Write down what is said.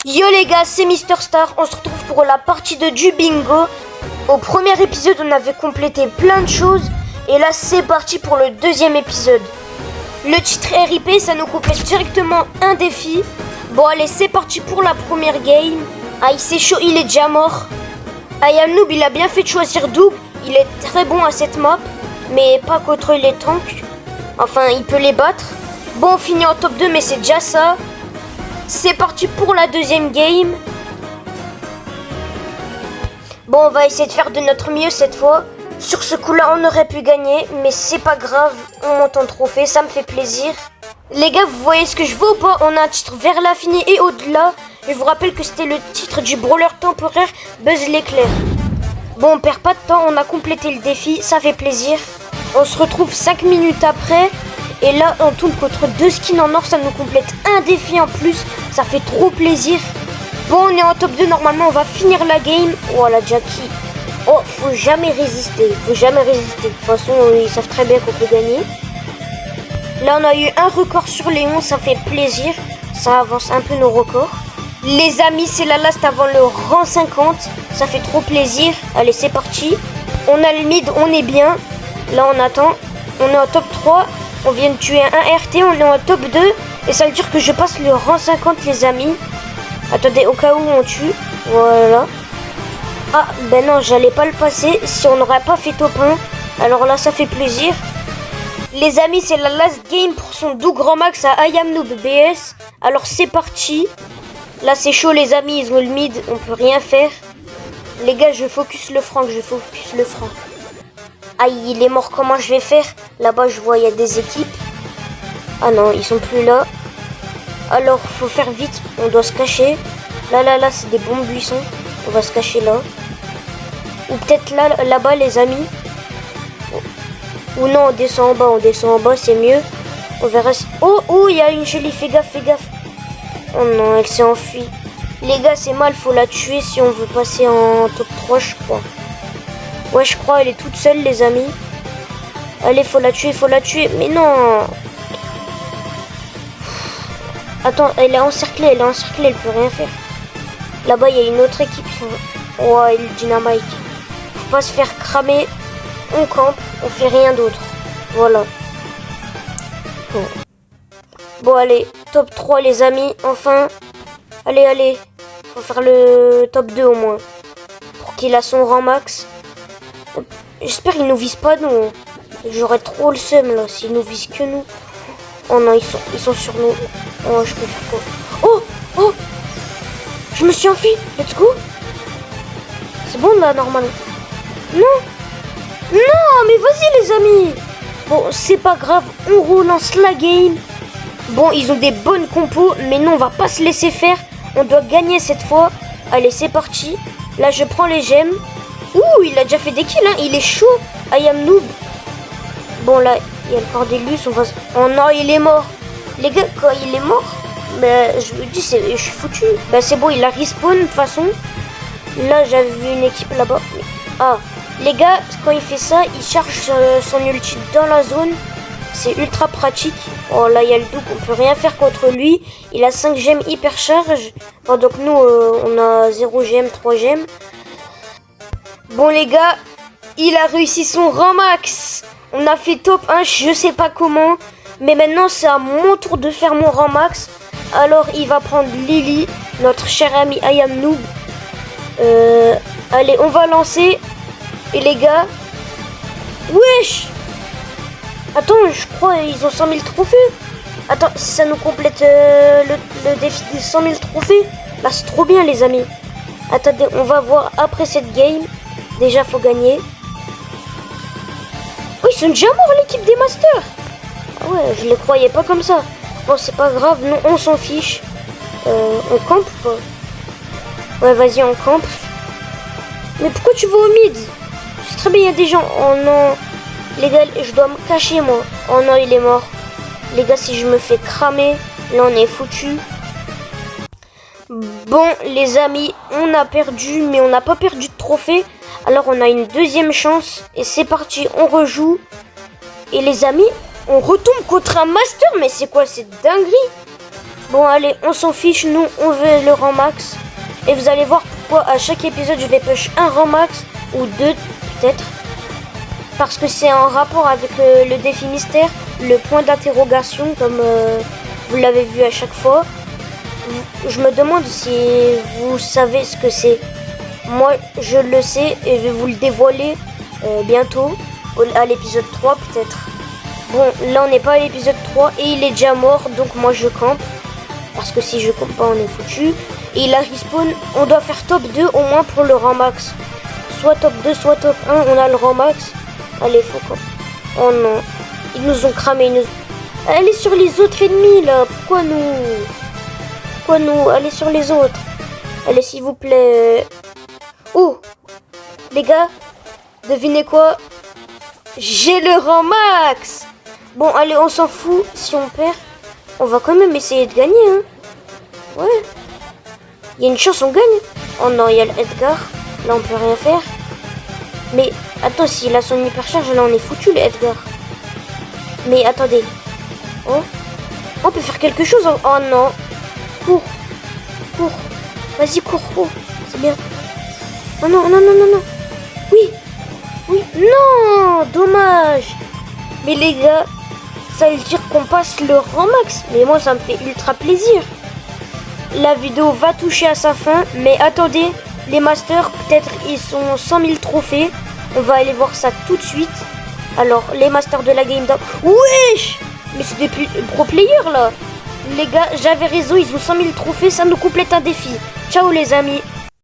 Yo les gars, c'est Mister Star, on se retrouve pour la partie 2 du bingo. Au premier épisode, on avait complété plein de choses. Et là, c'est parti pour le deuxième épisode. Le titre RIP, ça nous complète directement un défi. Bon allez, c'est parti pour la première game. Ah, il c'est chaud, il est déjà mort. IamNoob, il a bien fait de choisir Doug. Il est très bon à cette map, mais pas contre les tanks. Enfin, il peut les battre. Bon, on finit en top 2, mais c'est déjà ça. C'est parti pour la deuxième game. Bon, on va essayer de faire de notre mieux cette fois. Sur ce coup-là, on aurait pu gagner, mais c'est pas grave. On monte en trophée, ça me fait plaisir. Les gars, vous voyez ce que je veux ou pas? On a un titre vers l'infini et au-delà. Je vous rappelle que c'était le titre du brawler temporaire Buzz l'éclair. Bon, on perd pas de temps, on a complété le défi, ça fait plaisir. On se retrouve 5 minutes après. Et là, on tourne contre 2 skins en or, ça nous complète un défi en plus. Ça fait trop plaisir. Bon, on est en top 2, normalement, on va finir la game. Voilà, Jackie. Oh, faut jamais résister, faut jamais résister. De toute façon, ils savent très bien qu'on peut gagner. Là, on a eu un record sur les 11, ça fait plaisir. Ça avance un peu nos records. Les amis, c'est la last avant le rang 50. Ça fait trop plaisir. Allez, c'est parti. On a le mid, on est bien. Là, on attend. On est en top 3. On vient de tuer un RT, on est en top 2. Et ça veut dire que je passe le rang 50, les amis. Attendez, au cas où on tue. Voilà. Ah, ben non, j'allais pas le passer si on n'aurait pas fait top 1. Alors là, ça fait plaisir. Les amis, c'est la last game pour son doux grand max à IamNoob BS. Alors c'est parti. Là, c'est chaud, les amis, ils ont le mid. On peut rien faire. Les gars, je focus le Franck, Aïe, il est mort, comment je vais faire? Là-bas, je vois, il y a des équipes. Ah non, ils sont plus là. Alors, faut faire vite, on doit se cacher. Là, c'est des bons buissons. On va se cacher là. Ou peut-être là-bas, les amis. Ou non, on descend en bas, c'est mieux. On verra si... Oh, il y a une jolie, fais gaffe. Oh non, elle s'est enfuie. Les gars, c'est mal, faut la tuer si on veut passer en top 3, je crois. Ouais, je crois, elle est toute seule, les amis. Allez, faut la tuer. Mais non. Attends, elle est encerclée, elle peut rien faire. Là-bas, il y a une autre équipe. Ouais, le dynamite. Faut pas se faire cramer. On campe, on fait rien d'autre. Voilà. Bon, allez, top 3, les amis, enfin. Allez. Faut faire le top 2 au moins. Pour qu'il a son rang max. J'espère qu'ils nous visent pas nous. J'aurais trop le seum là s'ils nous visent que nous. Oh non, ils sont sur nous. Oh, je peux faire quoi? Oh, je me suis enfui. Let's go. C'est bon là, normalement. Non, mais vas-y les amis. Bon, c'est pas grave, on relance la game. Bon, ils ont des bonnes compos, mais non, on va pas se laisser faire. On doit gagner cette fois. Allez, c'est parti. Là, je prends les gemmes. Ouh, il a déjà fait des kills, hein. Il est chaud. IamNoob. Bon, là, il y a le Cordelius. Oh non, il est mort. Les gars, quand il est mort, bah, je me dis, je suis foutu. Bah, c'est bon, il a respawn de toute façon. Là, j'avais vu une équipe là-bas. Ah, les gars, quand il fait ça, il charge son ulti dans la zone. C'est ultra pratique. Oh, là, il y a le Doug. On peut rien faire contre lui. Il a 5 gemmes hyper charge. Pendant que nous, on a 0 gemmes, 3 gemmes. Bon les gars, il a réussi son rang max. On a fait top 1, je sais pas comment. Mais maintenant c'est à mon tour de faire mon rang max. Alors il va prendre Lily, notre cher ami IamNoob. Allez, on va lancer. Et les gars... Wesh! Attends, je crois ils ont 100 000 trophées. Attends, ça nous complète le défi des 100 000 trophées. Là c'est trop bien les amis. Attendez, on va voir après cette game. Déjà, faut gagner. Oh, ils sont déjà morts, l'équipe des Masters. Ah ouais, je les croyais pas comme ça. Bon, c'est pas grave, nous, on s'en fiche. On campe ou pas? Ouais, vas-y, on campe. Mais pourquoi tu vas au mid? C'est très bien, il y a des gens. Oh non. Les gars, je dois me cacher, moi. Oh non, il est mort. Les gars, si je me fais cramer, là, on est foutu. Bon, les amis, on a perdu, mais on n'a pas perdu de trophée. Alors on a une deuxième chance et c'est parti, on rejoue. Et les amis, on retombe contre un master, mais c'est quoi cette dinguerie? Bon, allez, on s'en fiche. Nous, on veut le rang max. Et vous allez voir pourquoi à chaque épisode, je vais push un rang max. Ou deux, peut-être. Parce que c'est en rapport avec le défi mystère. Le point d'interrogation, comme vous l'avez vu à chaque fois. Je me demande si vous savez ce que c'est. Moi, je le sais et je vais vous le dévoiler bientôt. À l'épisode 3, peut-être. Bon, là, on n'est pas à l'épisode 3 et il est déjà mort. Donc, moi, je campe. Parce que si je campe pas, on est foutu. Et il a respawn. On doit faire top 2 au moins pour le rang max. Soit top 2, soit top 1. On a le rang max. Allez, faut camper. Oh non. Ils nous ont cramé. Allez sur les autres ennemis, là. Pourquoi nous Allez sur les autres. Allez, s'il vous plaît. Oh, les gars, devinez quoi? J'ai le rang max. Bon, allez, on s'en fout. Si on perd, on va quand même essayer de gagner, hein. Ouais. Il y a une chance, on gagne. Oh non, il y a le Edgar. Là, on peut rien faire. Mais, attends, s'il a son hypercharge, là, on est foutu, le Edgar. Mais, attendez. Oh, on peut faire quelque chose. Oh non. Cours. Vas-y, cours. C'est bien. Oh non. Oui. Non, dommage. Mais les gars, ça veut dire qu'on passe le rang max. Mais moi, ça me fait ultra plaisir. La vidéo va toucher à sa fin. Mais attendez, les masters, peut-être ils sont 100 000 trophées. On va aller voir ça tout de suite. Alors, les masters de la Game Down. Wesh! Mais c'est des pro players là. Les gars, j'avais raison, ils ont 100 000 trophées. Ça nous complète un défi. Ciao les amis.